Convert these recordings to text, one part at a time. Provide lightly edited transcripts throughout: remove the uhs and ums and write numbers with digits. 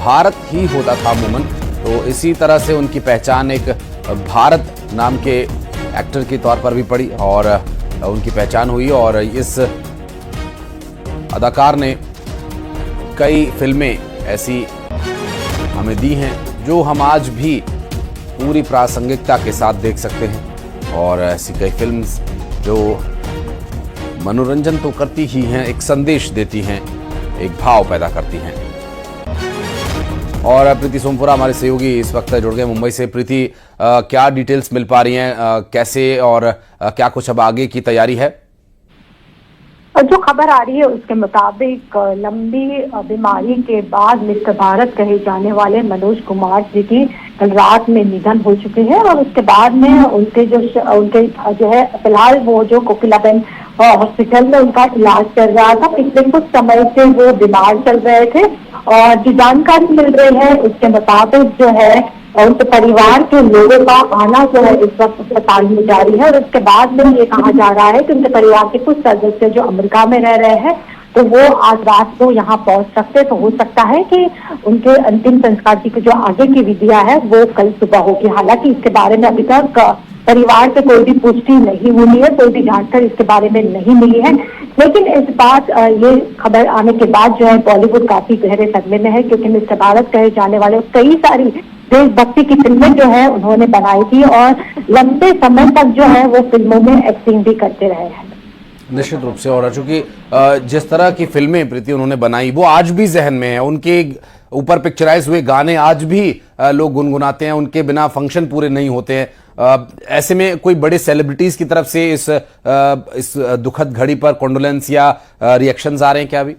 भारत ही होता था अमूमन। तो इसी तरह से उनकी पहचान एक भारत नाम के एक्टर के तौर पर भी पड़ी और उनकी पहचान हुई। और इस अदाकार ने कई फिल्में ऐसी हमें दी हैं जो हम आज भी पूरी प्रासंगिकता के साथ देख सकते हैं। और ऐसी कई फिल्म्स जो मनोरंजन तो करती ही हैं, एक संदेश देती हैं, एक भाव पैदा करती हैं। और प्रीति सोमपुरा हमारे सहयोगी इस वक्त जुड़ गए मुंबई से। प्रीति, क्या डिटेल्स मिल पा रही हैं, कैसे और क्या कुछ अब आगे की तैयारी है? जो खबर आ रही है उसके मुताबिक लंबी बीमारी के बाद मिस्टर भारत कहे जाने वाले मनोज कुमार जी की कल रात में निधन हो चुके हैं। और उसके बाद में उनके जो है फिलहाल वो जो कोकिलाबेन हॉस्पिटल में उनका इलाज चल रहा था। पिछले कुछ समय से वो बीमार चल रहे थे और जो जानकारी मिल रही है उसके मुताबिक जो है उनके परिवार के लोगों का आना जो है इस वक्त अस्पताल में जारी है। और उसके बाद में ये कहा जा रहा है कि उनके परिवार के कुछ सदस्य जो अमेरिका में रह रहे हैं तो वो आज रात को यहाँ पहुंच सकते। तो हो सकता है कि उनके अंतिम संस्कार की जो आगे की विधियां है वो कल सुबह होगी। हालांकि इसके बारे में अभी तक परिवार से कोई भी पुष्टि नहीं हुई है, कोई भी जानकारी इसके बारे में नहीं मिली है। लेकिन इस बात ये खबर आने के बाद जो है बॉलीवुड काफी गहरे सदमे में है, क्योंकि मिस्टर भारत कहे जाने वाले कई सारी देशभक्ति की फिल्में जो है उन्होंने बनाई थी और लंबे समय तक जो है वो फिल्मों में एक्टिंग भी करते रहे हैं। निश्चित रूप से। और चूंकि जिस तरह की फिल्में प्रीति उन्होंने बनाई वो आज भी जहन में है, उनके ऊपर पिक्चराइज हुए गाने आज भी लोग गुनगुनाते हैं, उनके बिना फंक्शन पूरे नहीं होते हैं। ऐसे में कोई बड़े सेलिब्रिटीज की तरफ से इस दुखद घड़ी पर कॉन्डोलेंस या रिएक्शंस आ रहे हैं क्या अभी?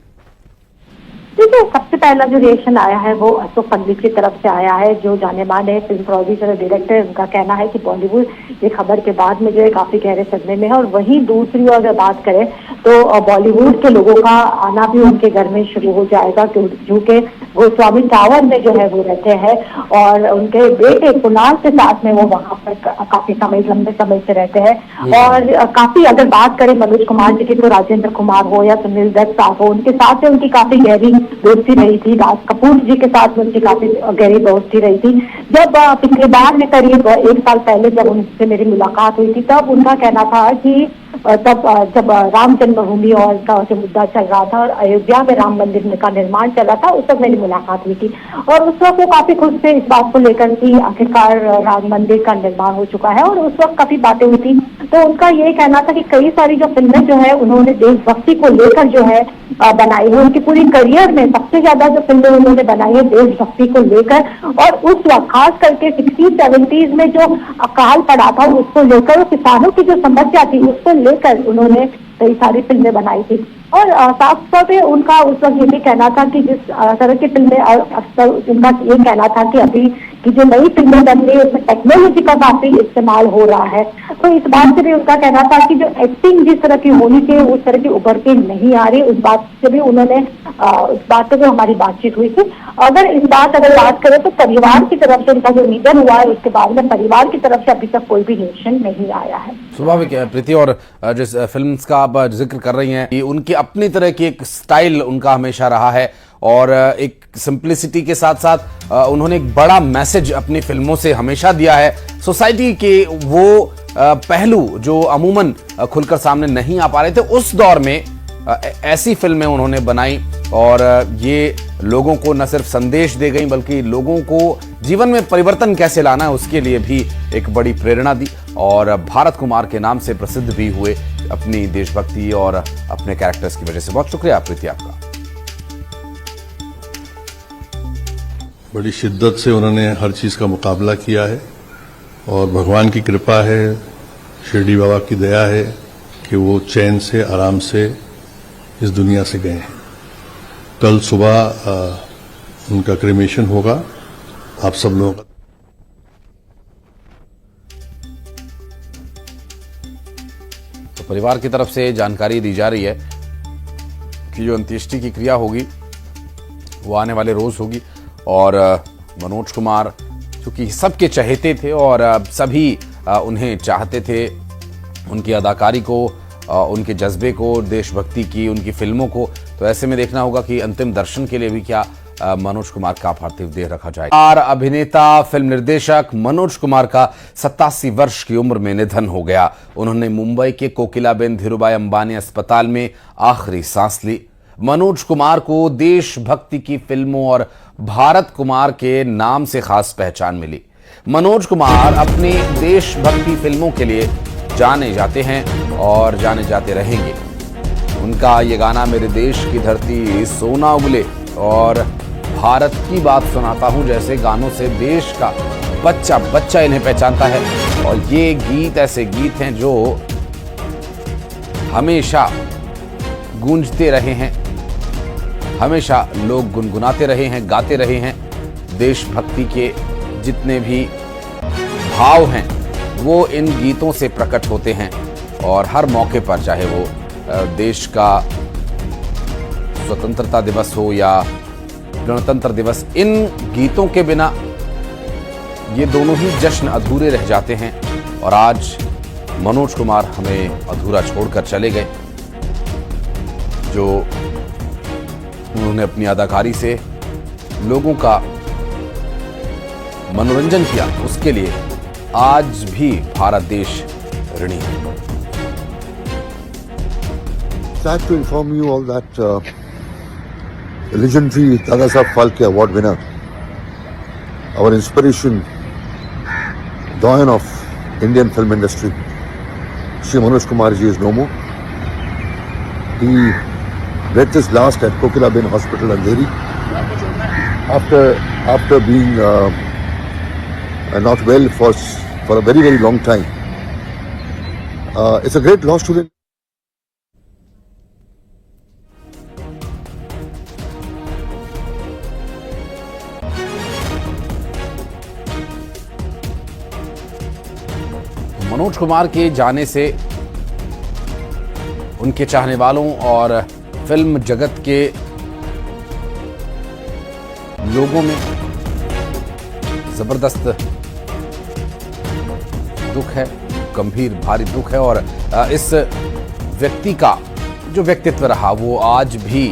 देखिए, सबसे पहला जो रिएक्शन आया है वो अशोक पंडित की तरफ से आया है, जो जाने माने फिल्म प्रोड्यूसर और डायरेक्टर है। उनका कहना है कि बॉलीवुड ये खबर के बाद में जो है काफी गहरे सदमे में है। और वहीं दूसरी ओर अगर बात करें तो बॉलीवुड के लोगों का आना भी उनके घर में शुरू हो जाएगा, क्योंकि गोस्वामी टावर में जो है वो रहते हैं और उनके बेटे कुणाल के साथ में वो वहां पर काफी लंबे समय से रहते हैं। और काफी अगर बात करें मनोज कुमार जी की तो राजेंद्र कुमार हो या सुनील दत्त साहब हो, उनके साथ उनकी काफी गहरी दोस्ती रही थी। राज कपूर जी के साथ उनकी काफी गहरी दोस्ती रही थी। जब पिछली बार में करीब 1 साल पहले जब उनसे मेरी मुलाकात हुई थी तब उनका कहना था कि तब जब राम जन्मभूमि और का जो मुद्दा चल रहा था और अयोध्या में राम मंदिर का निर्माण चला था, उस वक्त मेरी मुलाकात हुई थी और उस वक्त वो काफी खुश थे इस बात को लेकर कि आखिरकार राम मंदिर का निर्माण हो चुका है। और उस वक्त काफी बातें हुई थी। तो उनका ये कहना था कि कई सारी जो फिल्में जो है उन्होंने देशभक्ति को लेकर जो है बनाई है। उनकी पूरी करियर में सबसे ज्यादा जो फिल्में उन्होंने बनाई है देशभक्ति को लेकर। और उस वक्त खास करके 60-70s में जो अकाल पड़ा था उसको लेकर, किसानों की जो समस्या थी उसको लेकर उन्होंने कई सारी फिल्में बनाई थी। और साफ तौर पे उनका उस वक्त ये भी कहना था कि जिस तरह की फिल्में अक्सर उनका ये कहना था कि अभी की जो नई फिल्में बन रही है उसमें टेक्नोलॉजी का काफी इस्तेमाल हो रहा है। तो इस बात से भी उनका कहना था कि जो एक्टिंग जिस तरह की होनी चाहिए उस तरह की उभर के नहीं आ रही। उस बात से भी उन्होंने उस बात पे भी हमारी बातचीत हुई थी। अगर बात करें तो परिवार की तरफ से उनका जो निधन हुआ है उसके बाद में परिवार की तरफ से अभी तक कोई भी रिएक्शन नहीं आया है। स्वाभाविक है प्रीति। और जिस फिल्म्स का आप जिक्र कर रही हैं, उनकी अपनी तरह की एक स्टाइल उनका हमेशा रहा है और एक सिंप्लिसिटी के साथ साथ उन्होंने एक बड़ा मैसेज अपनी फिल्मों से हमेशा दिया है। सोसाइटी के वो पहलू जो अमूमन खुलकर सामने नहीं आ पा रहे थे, उस दौर में ऐसी फिल्में उन्होंने बनाई और ये लोगों को न सिर्फ संदेश दे गई बल्कि लोगों को जीवन में परिवर्तन कैसे लाना है उसके लिए भी एक बड़ी प्रेरणा दी। और भारत कुमार के नाम से प्रसिद्ध भी हुए अपनी देशभक्ति और अपने कैरेक्टर्स की वजह से। बहुत शुक्रिया प्रीति आपका। बड़ी शिद्दत से उन्होंने हर चीज का मुकाबला किया है और भगवान की कृपा है, शिरडी बाबा की दया है कि वो चैन से आराम से इस दुनिया से गए हैं। कल सुबह उनका क्रेमेशन होगा। आप सब लोगों का तो परिवार की तरफ से जानकारी दी जा रही है कि जो अंत्येष्टि की क्रिया होगी वो आने वाले रोज होगी। और मनोज कुमार चूंकि सबके चहेते थे और सभी उन्हें चाहते थे, उनकी अदाकारी को, उनके जज्बे को, देशभक्ति की, उनकी फिल्मों को। तो ऐसे में देखना होगा कि अंतिम दर्शन के लिए भी क्या मनोज कुमार का पार्थिव देह रखा जाएगा। और अभिनेता फिल्म निर्देशक मनोज कुमार का 87 वर्ष की उम्र में निधन हो गया। उन्होंने मुंबई के कोकिलाबेन धीरूभाई अंबानी अस्पताल में आखिरी सांस ली। मनोज कुमार को देशभक्ति की फिल्मों और भारत कुमार के नाम से खास पहचान मिली। मनोज कुमार अपनी देशभक्ति फिल्मों के लिए जाने जाते हैं और जाने जाते रहेंगे। उनका ये गाना मेरे देश की धरती सोना उगले और भारत की बात सुनाता हूं जैसे गानों से देश का बच्चा बच्चा इन्हें पहचानता है। और ये गीत ऐसे गीत हैं जो हमेशा गूंजते रहे हैं, हमेशा लोग गुनगुनाते रहे हैं, गाते रहे हैं। देशभक्ति के जितने भी भाव हैं वो इन गीतों से प्रकट होते हैं और हर मौके पर, चाहे वो देश का स्वतंत्रता दिवस हो या गणतंत्र दिवस, इन गीतों के बिना ये दोनों ही जश्न अधूरे रह जाते हैं। और आज मनोज कुमार हमें अधूरा छोड़कर चले गए। जो उन्होंने अपनी अदाकारी से लोगों का मनोरंजन किया, उसके लिए आज भी भारत देश ऋणी है। Sad to inform you all that the legendary Dada Saheb Phalke Award winner, our inspiration, doyen of Indian film industry, Shri Manoj Kumar ji is no more. He breathed his last at Kokilaben Hospital, Andheri, after being not well for a very, very long time. It's a great loss to the Manoj Kumar के जाने से उनके चाहने वालों और film जगत के लोगों में जबरदस्त दुख है, गंभीर भारी दुख है। और इस व्यक्ति का जो व्यक्तित्व रहा वो आज भी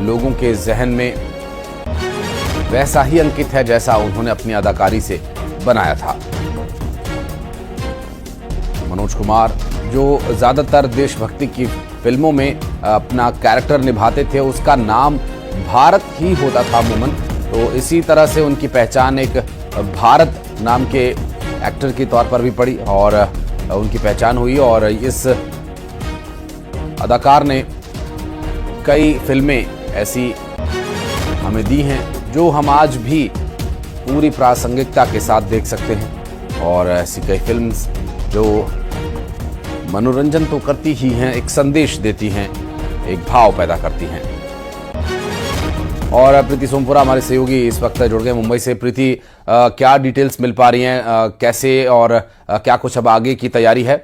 लोगों के जहन में वैसा ही अंकित है जैसा उन्होंने अपनी अदाकारी से बनाया था। मनोज कुमार जो ज्यादातर देशभक्ति की फिल्मों में अपना कैरेक्टर निभाते थे, उसका नाम भारत ही होता था अमूमन। तो इसी तरह से उनकी पहचान एक भारत नाम के एक्टर के तौर पर भी पड़ी और उनकी पहचान हुई। और इस अदाकार ने कई फिल्में ऐसी हमें दी हैं जो हम आज भी पूरी प्रासंगिकता के साथ देख सकते हैं। और ऐसी कई फिल्म्स जो मनोरंजन तो करती ही हैं, एक संदेश देती हैं, एक भाव पैदा करती हैं। और प्रीति सोमपुरा हमारे सहयोगी इस वक्त जुड़ गए मुंबई से। प्रीति, क्या डिटेल्स मिल पा रही हैं, कैसे और क्या कुछ अब आगे की तैयारी है?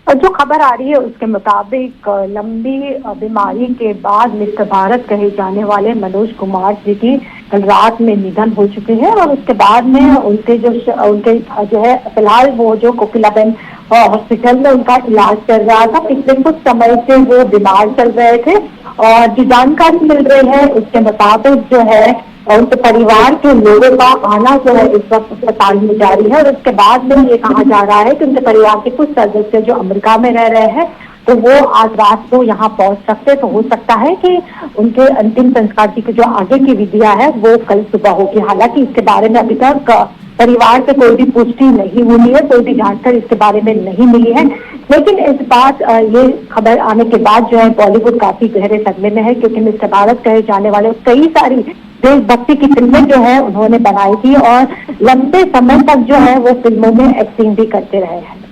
जो खबर आ रही है उसके मुताबिक लंबी बीमारी के बाद मिस्टर भारत कहे जाने वाले मनोज कुमार जी की कल रात में निधन हो चुके हैं। और उसके बाद में उनके जो है फिलहाल वो जो कोकिलाबेन हॉस्पिटल में उनका इलाज चल रहा था। पिछले कुछ समय से वो बीमार चल रहे थे और जो जानकारी मिल रही है उसके मुताबिक जो है उनके परिवार के लोगों का आना जो है इस वक्त अस्पताल में जारी है। और उसके बाद में ये कहा जा रहा है कि उनके परिवार के कुछ सदस्य जो अमेरिका में रह रहे हैं तो वो आज रात को यहाँ पहुंच सकते, तो हो सकता है कि उनके अंतिम संस्कार की जो आगे की विधियां है वो कल सुबह होगी। हालांकि इसके बारे में अभी तक परिवार से कोई भी पुष्टि नहीं हुई है, कोई भी जानकारी इसके बारे में नहीं मिली है। लेकिन इस बात ये खबर आने के बाद जो है बॉलीवुड काफी गहरे सदमे में है, क्योंकि मिस्टर भारत कहे जाने वाले कई सारी देशभक्ति की फिल्में जो है उन्होंने बनाई थी और लंबे समय तक जो है वो फिल्मों में एक्टिंग भी करते रहे हैं।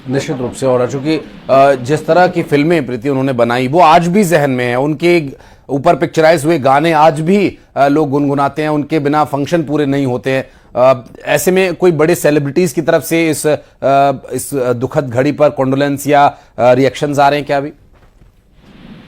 निश्चित रूप से। और चूंकि जिस तरह की फिल्में प्रीति उन्होंने बनाई वो आज भी जहन में है, उनके ऊपर पिक्चराइज हुए गाने आज भी लोग गुनगुनाते हैं, उनके बिना फंक्शन पूरे नहीं होते हैं। ऐसे में कोई बड़े सेलिब्रिटीज की तरफ से इस दुखद घड़ी पर कॉन्डोलेंस या रिएक्शंस आ रहे हैं क्या अभी?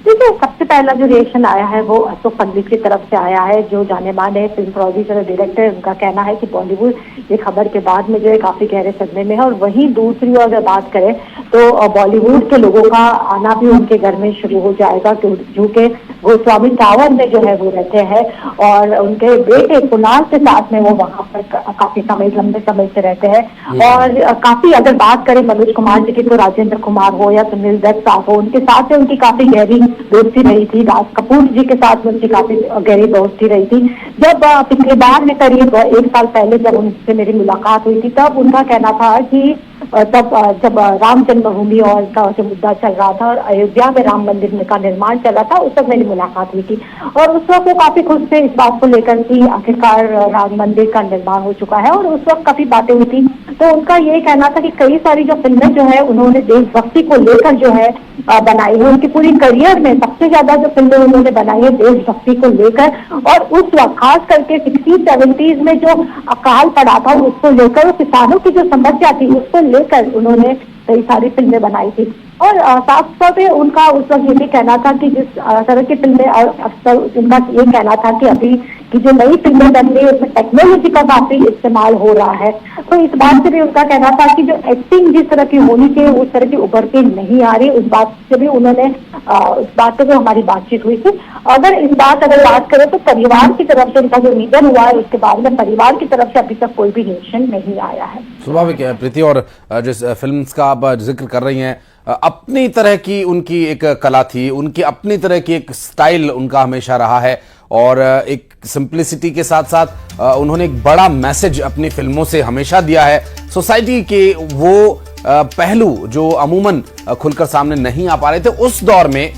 देखिए, सबसे पहला जो रिएक्शन आया है वो अशोक पंडित की तरफ से आया है, जो जाने माने फिल्म प्रोड्यूसर और डायरेक्टर। उनका कहना है कि बॉलीवुड ये खबर के बाद में जो है काफी गहरे सदमे में है। और वहीं दूसरी ओर अगर बात करें तो बॉलीवुड के लोगों का आना भी उनके घर में शुरू हो जाएगा, क्योंकि गोस्वामी टावर में जो है वो रहते हैं और उनके बेटे कुणाल के साथ में वो वहां पर काफी समय, लंबे समय से रहते हैं। और काफी अगर बात करें मनोज कुमार जी की, तो राजेंद्र कुमार हो या सुनील दत्त साहब हो, उनके साथ में उनकी काफी गहरी दोस्ती रही थी। राज कपूर जी के साथ में उनकी काफी गहरी दोस्ती रही थी। जब पिछली बार में करीब 1 साल पहले जब उनसे मेरी मुलाकात हुई थी, तब उनका कहना था कि तब जब राम जन्मभूमि और का जो मुद्दा चल रहा था और अयोध्या में राम मंदिर का निर्माण चल रहा था, उस वक्त मेरी मुलाकात हुई थी। और उस वक्त वो काफी खुश थे इस बात को लेकर कि आखिरकार राम मंदिर का निर्माण हो चुका है। और उस वक्त काफी बातें हुई थी। तो उनका ये कहना था कि कई सारी जो फिल्में जो है उन्होंने देशभक्ति को लेकर जो है बनाई है। उनकी पूरी करियर में सबसे ज्यादा जो फिल्में उन्होंने बनाई है देशभक्ति को लेकर। और उस वक्त खास करके 60-70s में जो अकाल पड़ा था उसको लेकर, किसानों की जो समस्या थी उसको लेकर उन्होंने कई सारी फिल्में बनाई थी। और साफ तौर पे उनका उस वक्त ये भी कहना था कि जिस तरह की फिल्में अक्सर उनका ये कहना था कि अभी की जो नई फिल्में बन रही है उसमें टेक्नोलॉजी का काफी इस्तेमाल हो रहा है। तो इस बात से भी उनका कहना था कि जो एक्टिंग जिस तरह की होनी चाहिए उस तरह की उभर के नहीं आ रही। उस बात से भी उन्होंने उस बात पे भी हमारी बातचीत हुई थी। अगर बात करें तो परिवार की तरफ से उनका जो निधन हुआ है उसके बाद में परिवार की तरफ से अभी तक कोई भी रिएक्शन नहीं आया है। स्वाभाविक है प्रीति, और जिस फिल्म्स का आप जिक्र कर रही हैं, अपनी तरह की उनकी एक कला थी, उनकी अपनी तरह की एक स्टाइल उनका हमेशा रहा है। और एक सिंप्लिसिटी के साथ साथ उन्होंने एक बड़ा मैसेज अपनी फिल्मों से हमेशा दिया है। सोसाइटी के वो पहलू जो अमूमन खुलकर सामने नहीं आ पा रहे थे, उस दौर में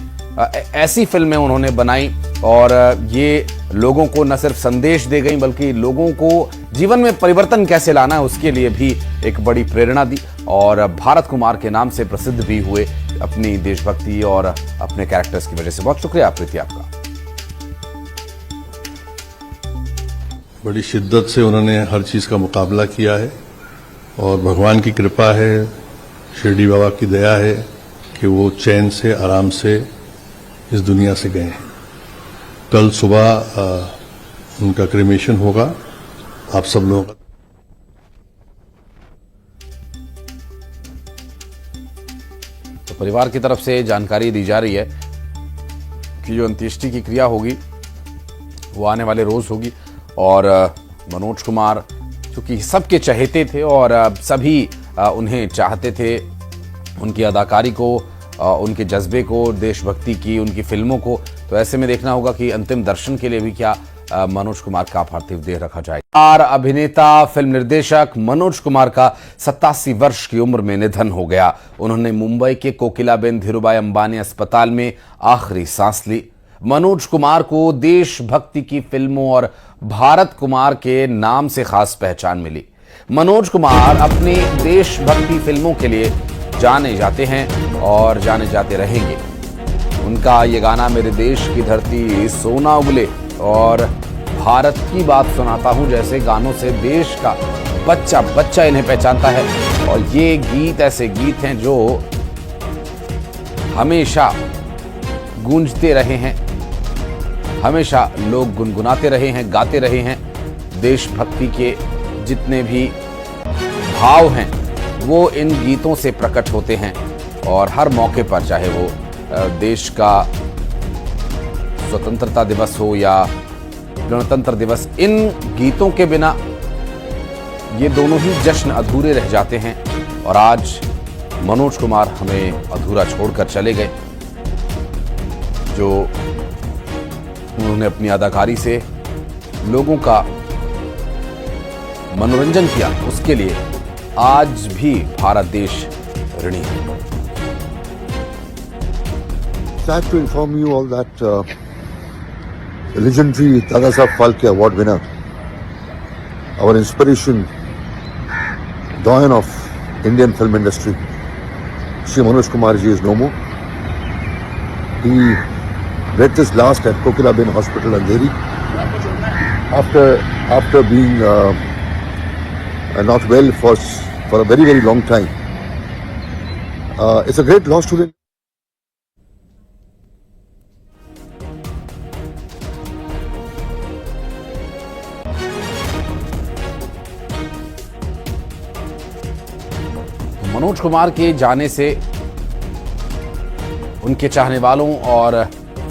ऐसी फिल्में उन्होंने बनाई और ये लोगों को न सिर्फ संदेश दे गई बल्कि लोगों को जीवन में परिवर्तन कैसे लाना है उसके लिए भी एक बड़ी प्रेरणा दी। और भारत कुमार के नाम से प्रसिद्ध भी हुए अपनी देशभक्ति और अपने कैरेक्टर्स की वजह से। बहुत शुक्रिया प्रीति आपका। बड़ी शिद्दत से उन्होंने हर चीज़ का मुकाबला किया है और भगवान की कृपा है, शिरडी बाबा की दया है कि वो चैन से, आराम से इस दुनिया से गए हैं। कल सुबह उनका क्रिमेशन होगा। आप सब लोग तो परिवार की तरफ से जानकारी दी जा रही है कि जो अंत्येष्टि की क्रिया होगी वो आने वाले रोज होगी। और मनोज कुमार चूंकि सबके चहेते थे और सभी उन्हें चाहते थे, उनकी अदाकारी को, उनके जज्बे को, देशभक्ति की, उनकी फिल्मों को, तो ऐसे में देखना होगा कि अंतिम दर्शन के लिए भी क्या मनोज कुमार का पार्थिव देह रखा जाएगा। अभिनेता, फिल्म निर्देशक मनोज कुमार का 87 वर्ष की उम्र में निधन हो गया। उन्होंने मुंबई के कोकिलाबेन धीरूभाई अंबानी अस्पताल में आखिरी सांस ली। मनोज कुमार को देशभक्ति की फिल्मों और भारत कुमार के नाम से खास पहचान मिली। मनोज कुमार अपनी देशभक्ति फिल्मों के लिए जाने जाते हैं और जाने जाते रहेंगे। उनका ये गाना मेरे देश की धरती सोना उगले और भारत की बात सुनाता हूं जैसे गानों से देश का बच्चा बच्चा इन्हें पहचानता है। और ये गीत ऐसे गीत हैं जो हमेशा गूंजते रहे हैं, हमेशा लोग गुनगुनाते रहे हैं, गाते रहे हैं। देशभक्ति के जितने भी भाव हैं वो इन गीतों से प्रकट होते हैं। और हर मौके पर, चाहे वो देश का स्वतंत्रता दिवस हो या गणतंत्र दिवस, इन गीतों के बिना ये दोनों ही जश्न अधूरे रह जाते हैं। और आज मनोज कुमार हमें अधूरा छोड़कर चले गए। जो उन्होंने अपनी अदाकारी से लोगों का मनोरंजन किया, उसके लिए आज भी भारत देश ऋणी है। Sad to inform you all that the legendary Dadasaheb Phalke Award winner, our inspiration, doyen of Indian film industry, Shri Manoj Kumar ji is no more. He breathed his last at Kokilaben Hospital, Andheri, after being not well for a very, very long time. It's a great loss to the Manoj Kumar के जाने से उनके चाहने वालों और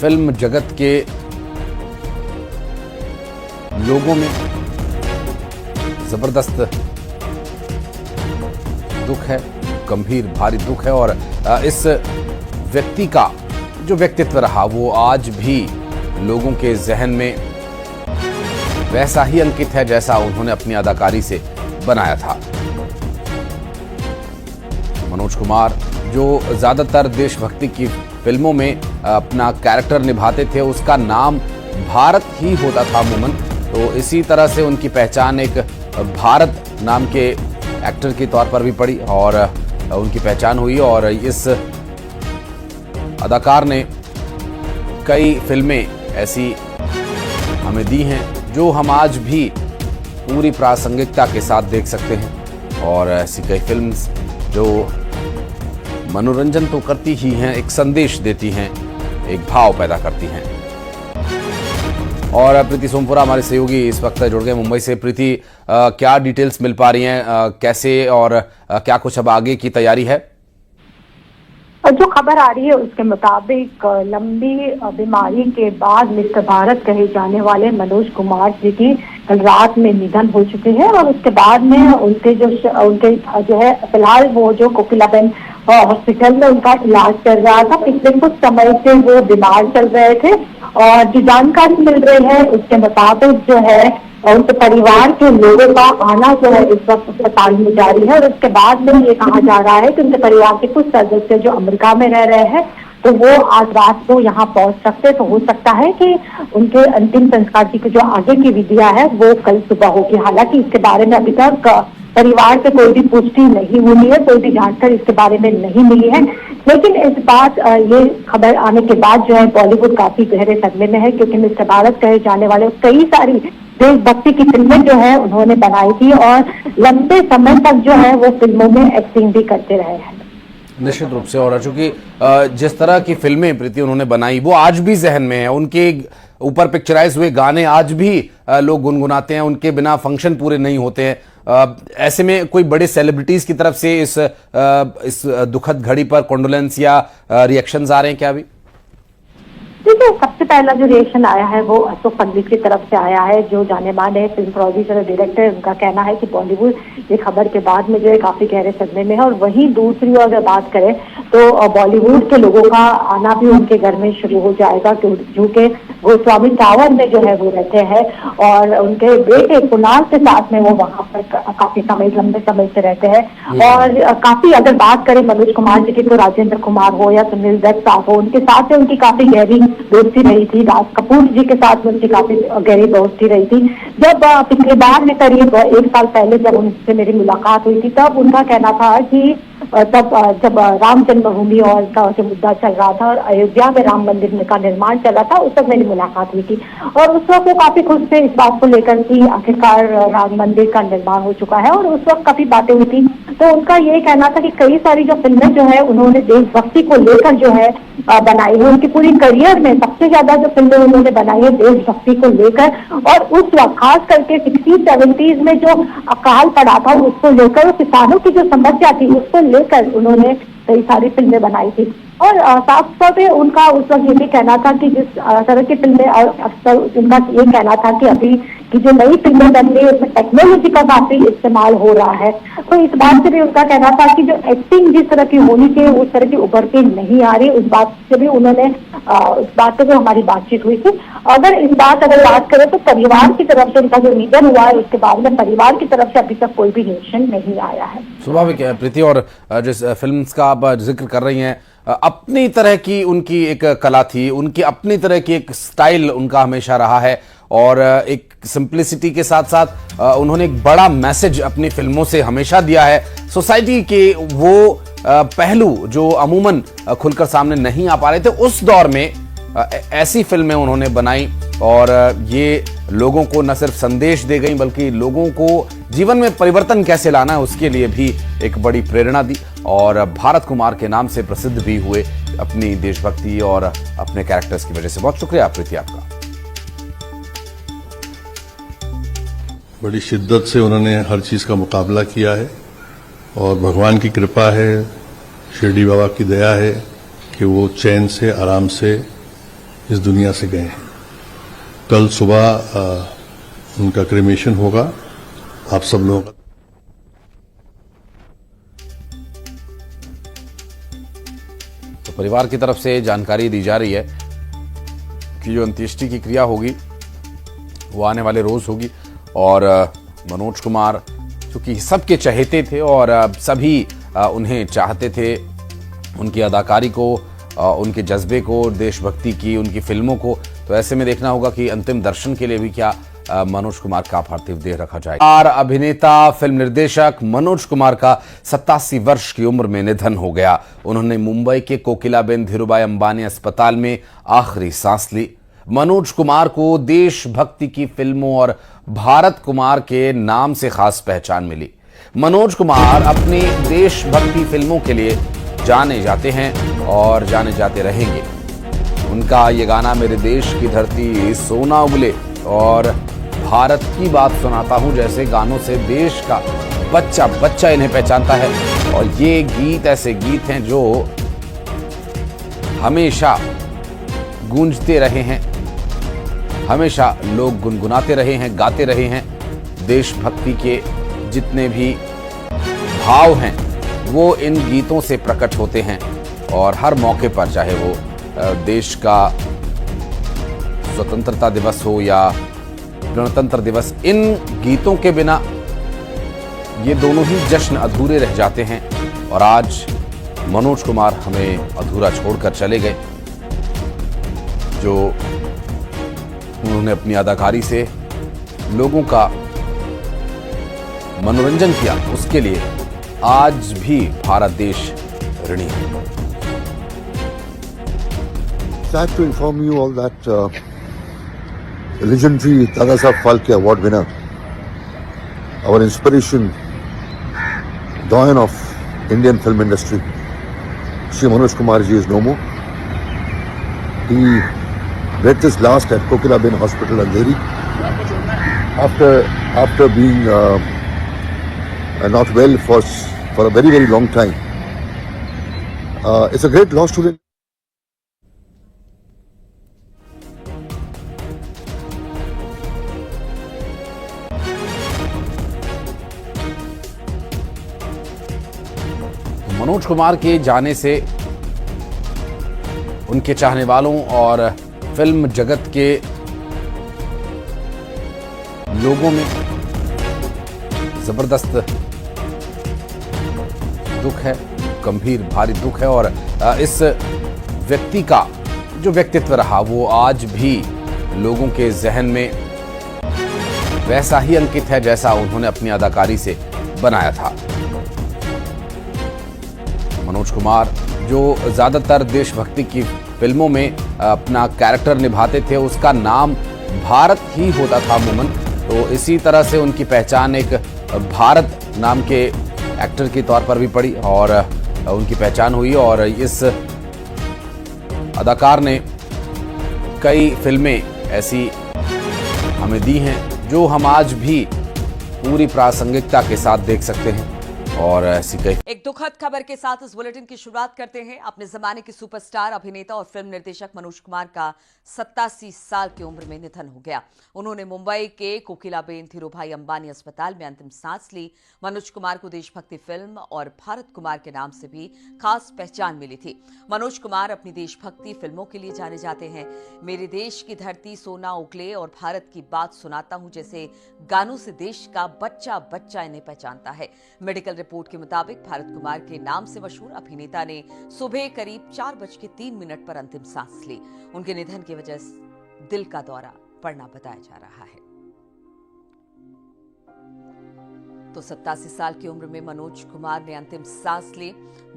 film जगत के लोगों में जबरदस्त दुख है, गंभीर भारी दुख है। और इस व्यक्ति का जो व्यक्तित्व रहा वो आज भी लोगों के जहन में वैसा ही अंकित है जैसा उन्होंने अपनी अदाकारी से बनाया था। मनोज कुमार जो ज्यादातर देशभक्ति की फिल्मों में अपना कैरेक्टर निभाते थे, उसका नाम भारत ही होता था अमूमन। तो इसी तरह से उनकी पहचान एक भारत नाम के एक्टर के तौर पर भी पड़ी और उनकी पहचान हुई। और इस अदाकार ने कई फिल्में ऐसी हमें दी हैं जो हम आज भी पूरी प्रासंगिकता के साथ देख सकते हैं। और ऐसी कई फिल्म्स जो मनोरंजन तो करती ही हैं, एक संदेश देती हैं, एक भाव पैदा करती हैं। और प्रीति सोमपुरा हमारे सहयोगी इस वक्त जुड़ गए मुंबई से। प्रीति, क्या डिटेल्स मिल पा रही हैं, कैसे और क्या कुछ अब आगे की तैयारी है? जो खबर आ रही है उसके मुताबिक लंबी बीमारी के बाद मिस्टर भारत कहे जाने वाले मनोज कुमार जी की कल रात में निधन हो चुके हैं। और उसके बाद में उनके जो है फिलहाल वो जो कोकिलाबेन हॉस्पिटल में उनका इलाज चल रहा था। पिछले कुछ समय से वो बीमार चल रहे थे और जो जानकारी मिल रही है उसके मुताबिक जो है उनके परिवार के लोगों का आना जो है इस वक्त अस्पताल में जारी है। और उसके बाद में ये कहा जा रहा है कि उनके परिवार के कुछ सदस्य जो अमेरिका में रह रहे हैं तो वो आज रात को यहाँ पहुंच सकते, तो हो सकता है कि उनके अंतिम संस्कार की जो आगे की विधियां है वो कल सुबह होगी। हालांकि इसके बारे में अभी तक परिवार से कोई भी पुष्टि नहीं हुई है, कोई भी जानकारी इसके बारे में नहीं मिली है। लेकिन इस बात ये खबर आने के बाद जो है बॉलीवुड काफी गहरे सदमे में है, क्योंकि मिस्टर भारत कहे जाने वाले कई सारी देशभक्ति की फिल्में जो है उन्होंने बनाई थी और लंबे समय तक जो है वो फिल्मों में एक्टिंग भी करते रहे हैं। निश्चित रूप से। और चूंकि जिस तरह की फिल्में प्रीति उन्होंने बनाई वो आज भी जहन में है, उनके ऊपर पिक्चराइज हुए गाने आज भी लोग गुनगुनाते हैं, उनके बिना फंक्शन पूरे नहीं होते हैं। ऐसे में कोई बड़े सेलिब्रिटीज की तरफ से इस दुखद घड़ी पर कॉन्डोलेंस या रिएक्शंस आ रहे हैं क्या अभी? देखिए, सबसे पहला जो रिएक्शन आया है वो अशोक पंडित की तरफ से आया है, जो जाने माने फिल्म प्रोड्यूसर और डायरेक्टर। उनका कहना है कि बॉलीवुड ये खबर के बाद में जो है काफी गहरे सदमे में है। और वहीं दूसरी ओर अगर बात करें तो बॉलीवुड के लोगों का आना भी उनके घर में शुरू हो जाएगा, क्योंकि गोस्वामी टावर में जो है वो रहते हैं और उनके बेटे कुणाल के साथ में वो वहाँ पर काफी लंबे समय से रहते हैं। और काफी अगर बात करें मनोज कुमार जी की तो राजेंद्र कुमार हो या सुनील दत्त साहब हो, उनके साथ में उनकी काफी गहरी दोस्ती रही थी। राज कपूर जी के साथ में उनकी काफी गहरी दोस्ती रही थी। जब पिछली बार में करीब 1 साल पहले जब उनसे मेरी मुलाकात हुई थी तब उनका कहना था कि तब जब राम जन्मभूमि और का जो मुद्दा चल रहा था और अयोध्या में राम मंदिर का निर्माण चल रहा था, उस वक्त मेरी मुलाकात हुई थी और उस वक्त वो काफी खुश थे इस बात को लेकर कि आखिरकार राम मंदिर का निर्माण हो चुका है। और उस वक्त काफी बातें हुई थी। तो उनका ये कहना था कि कई सारी जो फिल्में जो है उन्होंने देशभक्ति को लेकर जो है बनाई है। उनकी पूरी करियर में सबसे ज्यादा जो फिल्में उन्होंने बनाई है देशभक्ति को लेकर। और उस वक्त खास करके 60-70s में जो अकाल पड़ा था उसको लेकर, किसानों की जो समस्या थी उसको लेकर उन्होंने कई सारी फिल्में बनाई थी। और साफ तौर पे उनका उस वक्त ये भी कहना था कि जिस तरह की फिल्में अक्सर उनका ये कहना था कि अभी की जो नई फिल्में बन रही है उसमें टेक्नोलॉजी का काफी इस्तेमाल हो रहा है। तो इस बात से भी उनका कहना था कि जो एक्टिंग जिस तरह की होनी चाहिए उस तरह की उभर के नहीं आ रही। उस बात से भी उन्होंने उस बात पे भी हमारी बातचीत हुई थी। अगर बात करें तो परिवार की तरफ से उनका जो निधन हुआ है उसके बाद में परिवार की तरफ से अभी तक कोई भी रिएक्शन नहीं आया है। स्वाभाविक है प्रीति। और जिस फिल्म का आप जिक्र कर रही हैं, अपनी तरह की उनकी एक कला थी, उनकी अपनी तरह की एक स्टाइल उनका हमेशा रहा है और एक सिंप्लिसिटी के साथ साथ उन्होंने एक बड़ा मैसेज अपनी फिल्मों से हमेशा दिया है। सोसाइटी के वो पहलू जो अमूमन खुलकर सामने नहीं आ पा रहे थे, उस दौर में ऐसी फिल्में उन्होंने बनाई और ये लोगों को न सिर्फ संदेश दे गई बल्कि लोगों को जीवन में परिवर्तन कैसे लाना है उसके लिए भी एक बड़ी प्रेरणा दी और भारत कुमार के नाम से प्रसिद्ध भी हुए अपनी देशभक्ति और अपने कैरेक्टर्स की वजह से। बहुत शुक्रिया प्रीति आपका। बड़ी शिद्दत से उन्होंने हर चीज़ का मुकाबला किया है और भगवान की कृपा है, शिरडी बाबा की दया है कि वो चैन से आराम से इस दुनिया से गए हैं। कल सुबह उनका क्रेमेशन होगा। आप सब लोग तो परिवार की तरफ से जानकारी दी जा रही है कि जो अंत्येष्टि की क्रिया होगी वो आने वाले रोज होगी और मनोज कुमार चूंकि सबके चहेते थे और सभी उन्हें चाहते थे, उनकी अदाकारी को, उनके जज्बे को, देशभक्ति की, उनकी फिल्मों को, तो ऐसे में देखना होगा कि अंतिम दर्शन के लिए भी क्या मनोज कुमार का पार्थिव देह रखा जाएगा। और अभिनेता, फिल्म निर्देशक मनोज कुमार का 87 वर्ष की उम्र में निधन हो गया। उन्होंने मुंबई के कोकिलाबेन धीरूभाई अंबानी अस्पताल में आखिरी सांस ली। मनोज कुमार को देशभक्ति की फिल्मों और भारत कुमार के नाम से खास पहचान मिली। मनोज कुमार अपनी देशभक्ति फिल्मों के लिए जाने जाते हैं और जाने जाते रहेंगे। उनका ये गाना मेरे देश की धरती सोना उगले और भारत की बात सुनाता हूं जैसे गानों से देश का बच्चा बच्चा इन्हें पहचानता है। और ये गीत ऐसे गीत हैं जो हमेशा गूंजते रहे हैं, हमेशा लोग गुनगुनाते रहे हैं, गाते रहे हैं। देशभक्ति के जितने भी भाव हैं वो इन गीतों से प्रकट होते हैं और हर मौके पर, चाहे वो देश का स्वतंत्रता दिवस हो या गणतंत्र दिवस, इन गीतों के बिना ये दोनों ही जश्न अधूरे रह जाते हैं। और आज मनोज कुमार हमें अधूरा छोड़कर चले गए। जो उन्होंने अपनी अदाकारी से लोगों का मनोरंजन किया, उसके लिए आज भी भारत देश ऋणी है। Sad to inform you all that the legendary Dada Saheb Phalke Award winner, our inspiration, doyen of Indian film industry, Shri Manoj Kumar ji is no more. He breathed his last at Kokilaben Hospital, Andheri, after being not well for a very, very long time. It's a great loss to the Manoj Kumar के जाने से उनके चाहने वालों और film जगत के लोगों में जबरदस्त दुख है, गंभीर भारी दुख है। और इस व्यक्ति का जो व्यक्तित्व रहा वो आज भी लोगों के जहन में वैसा ही अंकित है जैसा उन्होंने अपनी अदाकारी से बनाया था। मनोज कुमार जो ज्यादातर देशभक्ति की फिल्मों में अपना कैरेक्टर निभाते थे, उसका नाम भारत ही होता था अमूमन। तो इसी तरह से उनकी पहचान एक भारत नाम के एक्टर के तौर पर भी पड़ी और उनकी पहचान हुई। और इस अदाकार ने कई फिल्में ऐसी हमें दी हैं जो हम आज भी पूरी प्रासंगिकता के साथ देख सकते हैं। और ऐसी कई एक दुखद खबर के साथ इस बुलेटिन की शुरुआत करते हैं। अपने जमाने के सुपरस्टार अभिनेता और फिल्म निर्देशक मनोज कुमार का 87 साल की उम्र में निधन हो गया। उन्होंने मुंबई के कोकिलाबेन धीरूभाई अंबानी अस्पताल में अंतिम सांस ली। मनोज कुमार को देशभक्ति फिल्म और भारत कुमार के नाम से भी खास पहचान मिली थी। मनोज कुमार अपनी देशभक्ति फिल्मों के लिए जाने जाते हैं। मेरे देश की धरती सोना उगले और भारत की बात सुनाता हूं जैसे गानों से देश का बच्चा बच्चा इन्हें पहचानता है। मेडिकल रिपोर्ट के मुताबिक भारत कुमार के नाम से मशहूर अभिनेता ने सुबह करीब 4:03 पर अंतिम सांस ली। उनके निधन की वजह दिल का दौरा पड़ना बताया जा रहा है। तो 87 साल की उम्र में मनोज कुमार ने अंतिम सांस ली।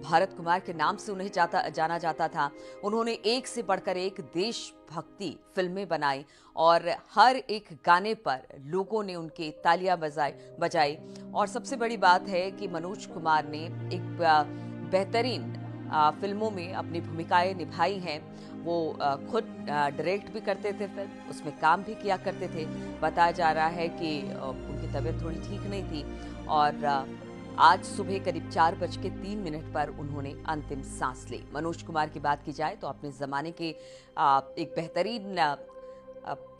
भारत कुमार के नाम से उन्हें जाना जाता था। उन्होंने एक से बढ़कर एक देशभक्ति फिल्में बनाई और हर एक गाने पर लोगों ने उनकी तालियां बजाई। और सबसे बड़ी बात है कि मनोज कुमार ने एक बेहतरीन फिल्मों में अपनी भूमिकाएं निभाई हैं। वो खुद डायरेक्ट भी करते थे फिल्म, उसमें काम भी किया करते थे। बताया जा रहा है कि उनकी तबीयत थोड़ी ठीक नहीं थी और आज सुबह करीब 4:03 पर उन्होंने अंतिम सांस ली। मनोज कुमार की बात की जाए तो अपने जमाने के एक बेहतरीन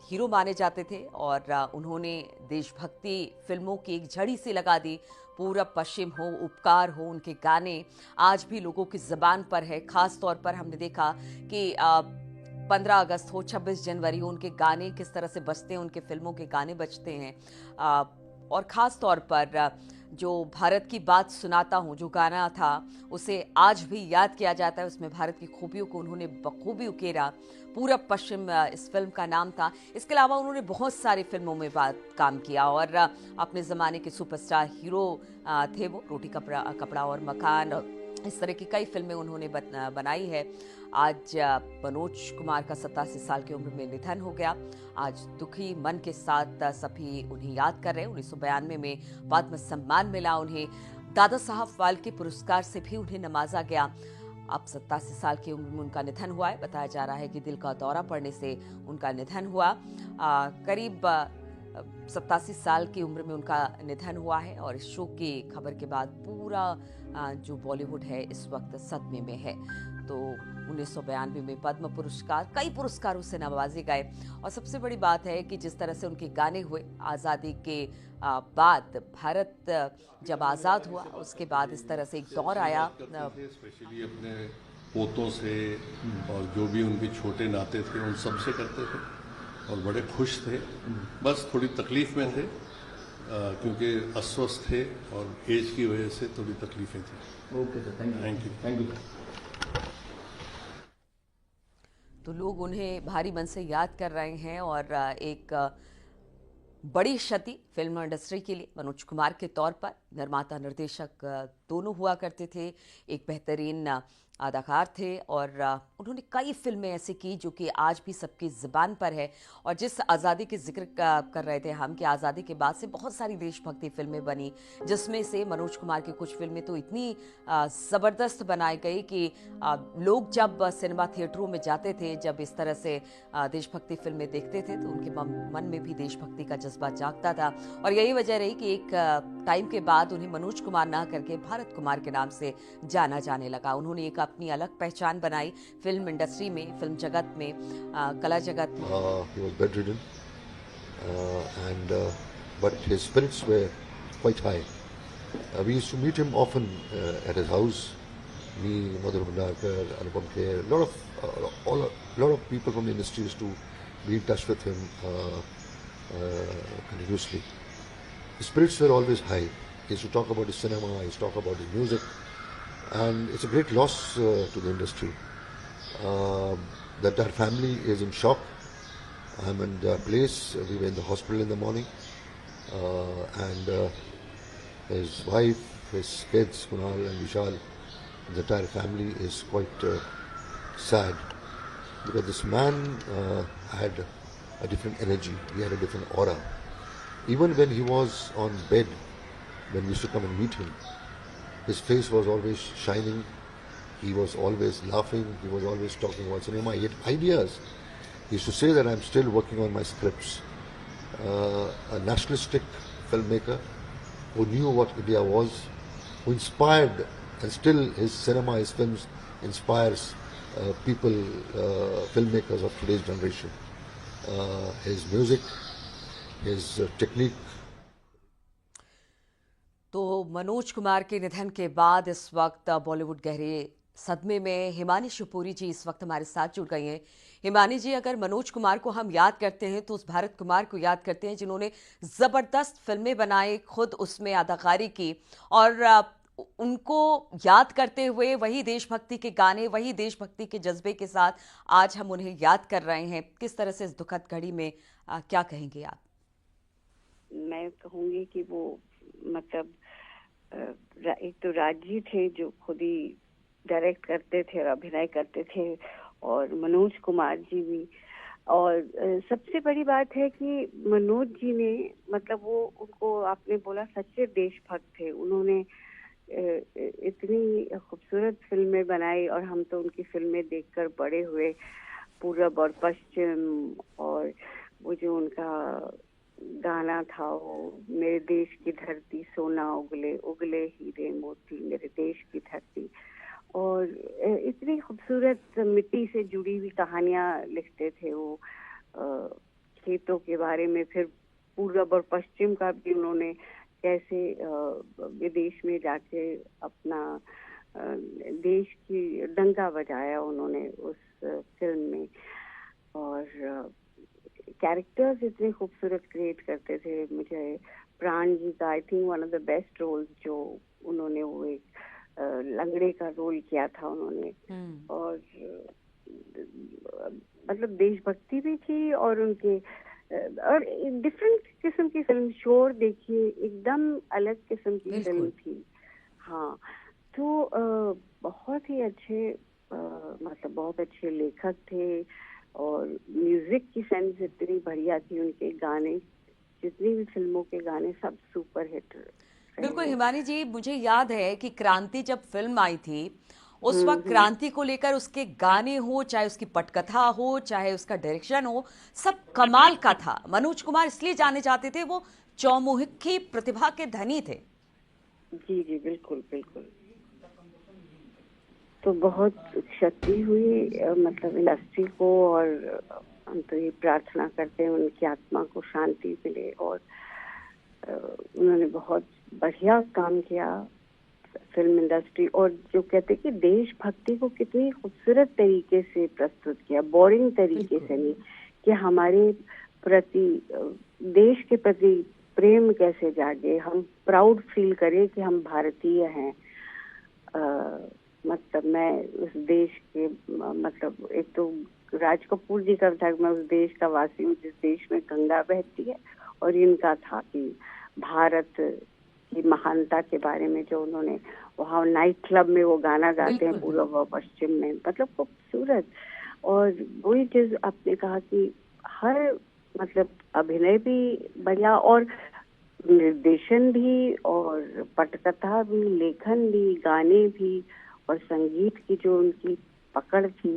हीरो माने जाते थे और उन्होंने देशभक्ति फिल्मों की एक झड़ी सी लगा दी। पूरब पश्चिम हो, उपकार हो, उनके गाने आज भी लोगों की जबान पर है। खास तौर पर हमने देखा कि 15 अगस्त हो, 26 जनवरी हो, उनके गाने किस तरह से बजते हैं, उनके फिल्मों के गाने बजते हैं। और ख़ास तौर पर जो भारत की बात सुनाता हूँ जो गाना था, उसे आज भी याद किया जाता है। उसमें भारत की खूबियों को उन्होंने बखूबी उकेरा। पूरब पश्चिम इस फिल्म का नाम था। इसके अलावा उन्होंने बहुत सारी फिल्मों में काम किया और अपने ज़माने के सुपरस्टार हीरो थे वो। रोटी कपड़ा और मकान, इस तरह की कई फिल्में उन्होंने बनाई है। आज मनोज कुमार का 87 साल की उम्र में निधन हो गया। आज दुखी मन के साथ सभी उन्हें याद कर रहे हैं। 1992 में पद्म सम्मान मिला उन्हें। दादा साहब फाल्के पुरस्कार से भी उन्हें नवाजा गया। अब 87 साल की उम्र में उनका निधन हुआ है। बताया जा रहा है कि दिल का दौरा पड़ने से उनका निधन हुआ। करीब 87 साल की उम्र में उनका निधन हुआ है और इस शोक की खबर के बाद पूरा जो बॉलीवुड है इस वक्त सदमे में है। तो 1992 में पद्म पुरस्कार, कई पुरस्कारों से नवाजे गए और सबसे बड़ी बात है कि जिस तरह से उनके गाने हुए आज़ादी के बाद, भारत जब आज़ाद हुआ उसके बाद इस तरह से एक दौर आया। स्पेशली अपने पोतों से और जो भी उनके छोटे नाते थे उन सब से करते थे और बड़े खुश थे। बस थोड़ी तकलीफ में थे क्योंकि अस्वस्थ थे और एज की वजह से थोड़ी तकलीफें थी। Okay sir, thank you. तो लोग उन्हें भारी मन से याद कर रहे हैं और एक बड़ी क्षति फिल्म इंडस्ट्री के लिए मनोज कुमार के तौर पर। निर्माता निर्देशक दोनों हुआ करते थे, एक बेहतरीन अदाकार थे और उन्होंने कई फिल्में ऐसी की जो कि आज भी सबकी ज़बान पर है। और जिस आज़ादी के जिक्र कर रहे थे हम कि आज़ादी के बाद से बहुत सारी देशभक्ति फिल्में बनी, जिसमें से मनोज कुमार की कुछ फिल्में तो इतनी ज़बरदस्त बनाई गई कि लोग जब सिनेमा थिएटरों में जाते थे, जब इस तरह से देशभक्ति फिल्में देखते थे तो उनके मन में भी देशभक्ति का जज्बा जागता था। और यही वजह रही कि एक टाइम के बाद उन्हें मनोज कुमार ना करके भारत कुमार के नाम से जाना जाने लगा। उन्होंने एक अपनी अलग पहचान बनाई फिल्म इंडस्ट्री में, फिल्म जगत में, कला जगत में। He was bedridden, but his spirits were quite high. We used to meet him often at his house. Me, Madhur Bhandarkar, Anupam Kher, lot of people from the industry used to be in touch with him continuously. His spirits were always high. He used to talk about his cinema, he used to talk about his music, and it's a great loss to the industry. The entire family is in shock. I'm in their place. We were in the hospital in the morning, and his wife, his kids, Kunal and Vishal, the entire family is quite sad because this man had a different energy. He had a different aura. Even when he was on bed, when we used to come and meet him, his face was always shining. He was always laughing. He was always talking about cinema. He had ideas. He used to say that I'm still working on my scripts. A nationalistic filmmaker who knew what India was, who inspired, and still his cinema, his films inspires people, filmmakers of today's generation. His music, his technique. तो मनोज कुमार के निधन के बाद इस वक्त बॉलीवुड गहरे सदमे में। हिमानी शिवपुरी जी इस वक्त हमारे साथ जुड़ गई हैं। हिमानी जी, अगर मनोज कुमार को हम याद करते हैं तो उस भारत कुमार को याद करते हैं जिन्होंने ज़बरदस्त फिल्में बनाई, खुद उसमें अदाकारी की, और उनको याद करते हुए वही देशभक्ति के गाने, वही देशभक्ति के जज्बे के साथ आज हम उन्हें याद कर रहे हैं। किस तरह से इस दुखद घड़ी में क्या कहेंगे आप? मैं कहूँगी कि वो मतलब एक तो राजी थे जो खुद ही डायरेक्ट करते थे और अभिनय करते थे, और मनोज कुमार जी भी। और सबसे बड़ी बात है कि मनोज जी ने मतलब वो, उनको आपने बोला सच्चे देशभक्त थे। उन्होंने इतनी खूबसूरत फिल्में बनाई और हम तो उनकी फिल्में देखकर बड़े हुए, पूरब और पश्चिम, और वो जो उनका गाना था वो, मेरे देश की धरती सोना उगले उगले हीरे मोती मेरे देश की धरती। और इतनी खूबसूरत मिट्टी से जुड़ी हुई कहानियां लिखते थे वो, खेतों के बारे में, फिर पूर्व और पश्चिम का भी उन्होंने कैसे विदेश में जाके अपना देश की डंका बजाया उन्होंने उस फिल्म में। और कैरेक्टर्स इतने खूबसूरत क्रिएट करते थे। मुझे प्राण जी का I think one of the best roles जो उन्होंने, वो एक लंगड़े का रोल किया था उन्होंने। और मतलब देशभक्ति भी थी और उनके और डिफरेंट किस्म की फिल्म। शोर देखिए, एकदम अलग किस्म की फिल्म थी। हाँ, तो बहुत ही अच्छे मतलब बहुत अच्छे लेखक थे और म्यूजिक की सेंस इतनी बढ़िया थी। उनके गाने, जितनी भी फिल्मों के गाने, सब सुपर हिट। बिल्कुल हिमानी जी, मुझे याद है कि क्रांति जब फिल्म आई थी उस वक्त क्रांति को लेकर उसके गाने हो, चाहे उसकी पटकथा हो, चाहे उसका डायरेक्शन हो, सब कमाल का था। मनोज कुमार इसलिए जाने जाते थे, वो चौमुखी प्रतिभा के धनी थे। जी जी, बिल्कुल बिल्कुल। तो बहुत क्षति हुई मतलब इंडस्ट्री को, और हम तो ये प्रार्थना करते हैं उनकी आत्मा को शांति मिले। और उन्होंने बहुत बढ़िया काम किया फिल्म इंडस्ट्री, और जो कहते कि देशभक्ति को कितनी खूबसूरत तरीके से प्रस्तुत किया, बोरिंग तरीके से नहीं, कि हमारे प्रति, देश के प्रति प्रेम कैसे जागे, हम प्राउड फील करें कि हम भारतीय हैं। मतलब मैं उस देश के, मतलब एक तो राज कपूर जी का था, मैं उस देश का वासी हूँ जिस देश में गंगा बहती है, और इनका था कि भारत की महानता के बारे में जो उन्होंने वहाँ नाइट क्लब में वो गाना गाते हैं पूर्व और पश्चिम में, मतलब खूबसूरत। और वही चीज आपने कहा कि हर मतलब अभिनय भी बढ़िया, और निर्देशन भी, और पटकथा भी, लेखन भी, गाने भी, और संगीत की जो उनकी पकड़ थी,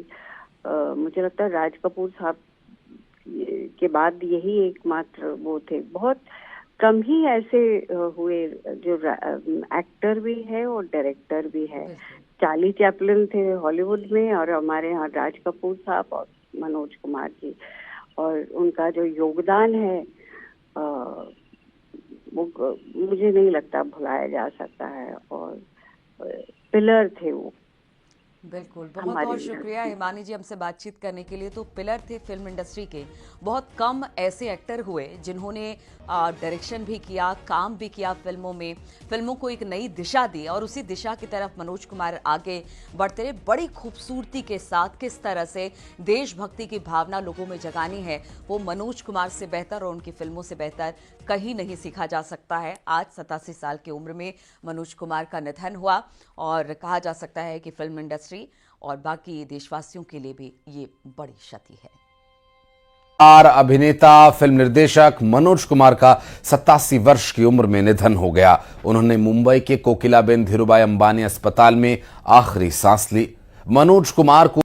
मुझे लगता है राज कपूर साहब के बाद यही एकमात्र वो थे। बहुत कम ही ऐसे हुए जो एक्टर भी है और डायरेक्टर भी है। चार्ली चैपलिन थे हॉलीवुड में, और हमारे यहाँ राज कपूर साहब और मनोज कुमार जी, और उनका जो योगदान है वो मुझे नहीं लगता भुलाया जा सकता है, और पिलर थे वो। बिल्कुल, बहुत बहुत शुक्रिया हिमानी जी हमसे बातचीत करने के लिए। तो पिलर थे फिल्म इंडस्ट्री के। बहुत कम ऐसे एक्टर हुए जिन्होंने डायरेक्शन भी किया, काम भी किया फिल्मों में, फिल्मों को एक नई दिशा दी, और उसी दिशा की तरफ मनोज कुमार आगे बढ़ते रहे। बड़ी खूबसूरती के साथ किस तरह से देशभक्ति की भावना लोगों में जगानी है, वो मनोज कुमार से बेहतर और उनकी फिल्मों से बेहतर कहीं नहीं सीखा जा सकता है। आज 87 साल की उम्र में मनोज कुमार का निधन हुआ, और कहा जा सकता है कि फिल्म इंडस्ट्री और बाकी देशवासियों के लिए भी ये बड़ी क्षति है। अभिनेता फिल्म निर्देशक मनोज कुमार का 87 वर्ष की उम्र में निधन हो गया। उन्होंने मुंबई के कोकिलाबेन धीरूभाई अंबानी अस्पताल में आखिरी सांस ली। मनोज कुमार को